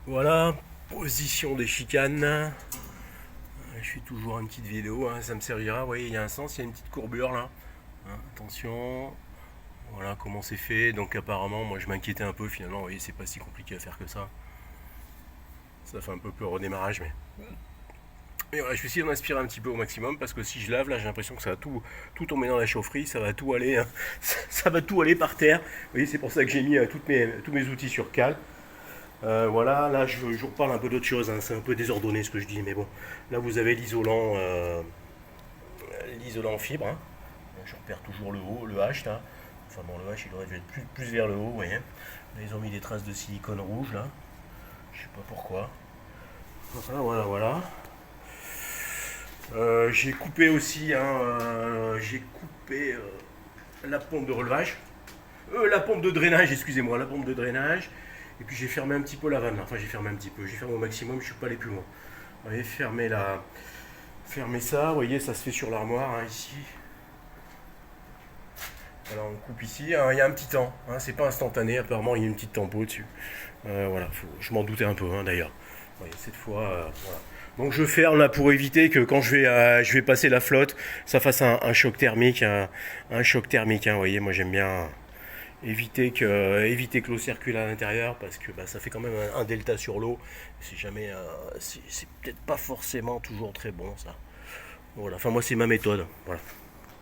Voilà, position des chicanes. Je fais toujours une petite vidéo, hein, ça me servira. Vous voyez, il y a un sens, il y a une petite courbure là. Hein, attention, voilà comment c'est fait. Donc apparemment, moi je m'inquiétais un peu finalement. Vous voyez, c'est pas si compliqué à faire que ça. Ça fait un peu peur au démarrage, mais voilà, je vais essayer d'en inspirer un petit peu au maximum parce que si je lave là, j'ai l'impression que ça va tout tomber dans la chaufferie, ça va tout aller, hein, ça va tout aller par terre. Vous voyez, c'est pour ça que j'ai mis tous mes outils sur cale. Voilà, là je vous reparle un peu d'autre chose, hein, c'est un peu désordonné ce que je dis, mais bon, là vous avez l'isolant en fibre, hein. Je repère toujours le haut, le H là, enfin bon le H il aurait dû être plus vers le haut, vous voyez. Là ils ont mis des traces de silicone rouge là, je sais pas pourquoi. Voilà. J'ai coupé aussi, hein, la pompe de relevage, la pompe de drainage, excusez-moi, la pompe de drainage. Et puis j'ai fermé un petit peu la vanne. Enfin j'ai fermé un petit peu, j'ai fermé au maximum, je suis pas allé plus loin. Vous voyez, fermez ça, vous voyez, ça se fait sur l'armoire, hein, ici. Voilà, on coupe ici, hein, il y a un petit temps, hein, c'est pas instantané, apparemment il y a une petite tempo dessus. Voilà, je m'en doutais un peu, hein, d'ailleurs. Vous voyez, cette fois, voilà. Donc je ferme là pour éviter que quand je vais passer la flotte, ça fasse un choc thermique, un choc thermique. Hein, vous voyez, moi j'aime bien éviter que l'eau circule à l'intérieur parce que bah, ça fait quand même un delta sur l'eau. C'est jamais, c'est peut-être pas forcément toujours très bon ça. Voilà. Enfin moi c'est ma méthode. Voilà.